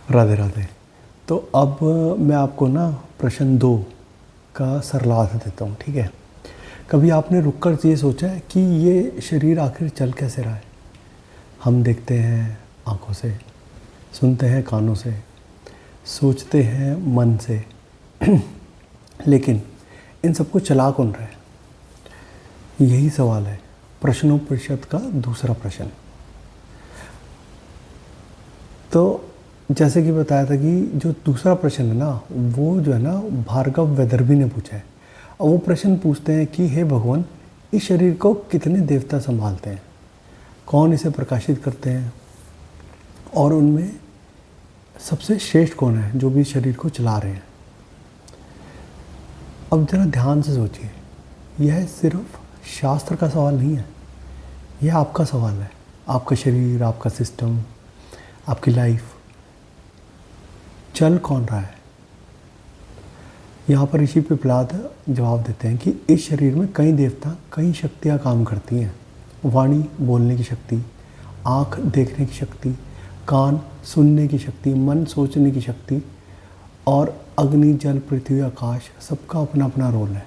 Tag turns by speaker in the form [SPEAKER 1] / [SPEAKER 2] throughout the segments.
[SPEAKER 1] राधे राधे। तो अब मैं आपको ना प्रश्न 2 का सरलार्थ देता हूँ, ठीक है। कभी आपने रुक कर ये सोचा है कि ये शरीर आखिर चल कैसे रहा है? हम देखते हैं आँखों से, सुनते हैं कानों से, सोचते हैं मन से लेकिन इन सबको चला कौन रहा है? यही सवाल है प्रश्नोपनिषद का दूसरा प्रश्न। तो जैसे कि बताया था कि जो दूसरा प्रश्न है ना, वो जो है ना भार्गव वैदर्भी ने पूछा है। और वो प्रश्न पूछते हैं कि हे भगवान, इस शरीर को कितने देवता संभालते हैं, कौन इसे प्रकाशित करते हैं, और उनमें सबसे श्रेष्ठ कौन है जो भी शरीर को चला रहे हैं। अब ज़रा ध्यान से सोचिए, यह सिर्फ शास्त्र का सवाल नहीं है, यह आपका सवाल है। आपका शरीर, आपका सिस्टम, आपकी लाइफ, चल कौन रहा है? यहाँ पर ऋषि पिपलाद जवाब देते हैं कि इस शरीर में कई देवता, कई शक्तियाँ काम करती हैं। वाणी बोलने की शक्ति, आँख देखने की शक्ति, कान सुनने की शक्ति, मन सोचने की शक्ति, और अग्नि, जल, पृथ्वी, आकाश, सबका अपना अपना रोल है।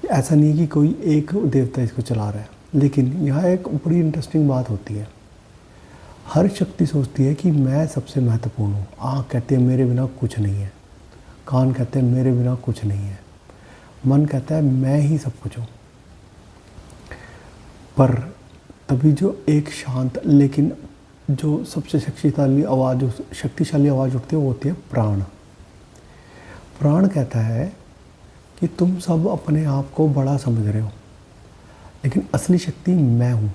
[SPEAKER 1] ऐसा नहीं कि कोई एक देवता इसको चला रहा है। लेकिन यहाँ एक बड़ी इंटरेस्टिंग बात होती है। हर शक्ति सोचती है कि मैं सबसे महत्वपूर्ण हूँ। आँख कहते हैं मेरे बिना कुछ नहीं है, कान कहते हैं मेरे बिना कुछ नहीं है, मन कहता है मैं ही सब कुछ हूँ। पर तभी जो एक शांत लेकिन जो सबसे शक्तिशाली आवाज़ उठती है वो होती है प्राण। प्राण कहता है कि तुम सब अपने आप को बड़ा समझ रहे हो, लेकिन असली शक्ति मैं हूँ।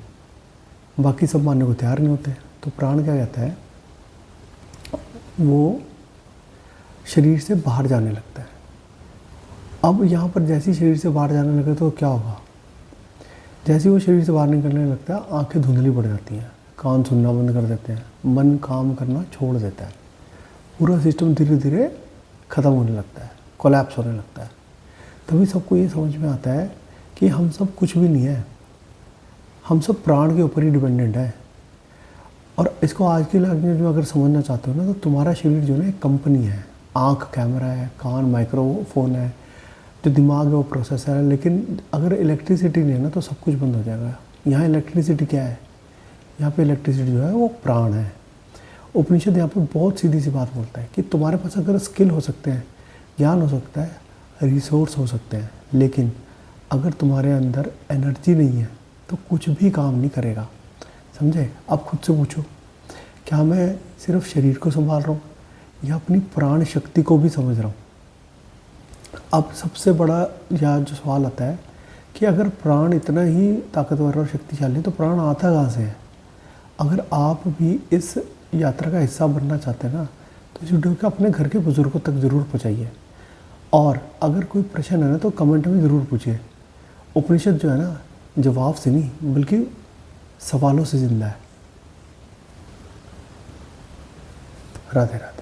[SPEAKER 1] बाकी सब मानने को तैयार नहीं होते। तो प्राण क्या कहता है, वो शरीर से बाहर जाने लगता है। अब यहाँ पर जैसे ही शरीर से बाहर जाने लगे तो क्या होगा? जैसे ही वो शरीर से बाहर निकलने लगता है, आंखें धुंधली पड़ जाती हैं, कान सुनना बंद कर देते हैं, मन काम करना छोड़ देता है, पूरा सिस्टम धीरे धीरे ख़त्म होने लगता है, कोलैप्स होने लगता है। तभी सबको ये समझ में आता है कि हम सब कुछ भी नहीं है, हम सब प्राण के ऊपर ही डिपेंडेंट है। और इसको आज की लैंग्वेज में अगर समझना चाहते हो ना, तो तुम्हारा शरीर जो है एक कंपनी है। आँख कैमरा है, कान माइक्रोफोन है, जो दिमाग है वो प्रोसेसर है। लेकिन अगर इलेक्ट्रिसिटी नहीं है ना, तो सब कुछ बंद हो जाएगा। यहाँ इलेक्ट्रिसिटी क्या है? यहाँ पे इलेक्ट्रिसिटी जो है वो प्राण है। उपनिषद यहाँ पे बहुत सीधी सी बात बोलता है कि तुम्हारे पास अगर स्किल हो सकते हैं, ज्ञान हो सकता है, रिसोर्स हो सकते हैं, लेकिन अगर तुम्हारे अंदर एनर्जी नहीं है तो कुछ भी काम नहीं करेगा। समझे? अब खुद से पूछो, क्या मैं सिर्फ शरीर को संभाल रहा हूँ या अपनी प्राण शक्ति को भी समझ रहा हूँ? अब सबसे बड़ा यह जो सवाल आता है कि अगर प्राण इतना ही ताकतवर और शक्तिशाली है तो प्राण आता कहाँ से है? अगर आप भी इस यात्रा का हिस्सा बनना चाहते हैं ना, तो इस वीडियो को अपने घर के बुजुर्गों तक ज़रूर पहुँचाइए। और अगर कोई प्रश्न है ना, तो कमेंट में ज़रूर पूछिए। उपनिषद जो है ना, जवाब से नहीं बल्कि सवालों से ज़िंदा है। राधे राधे।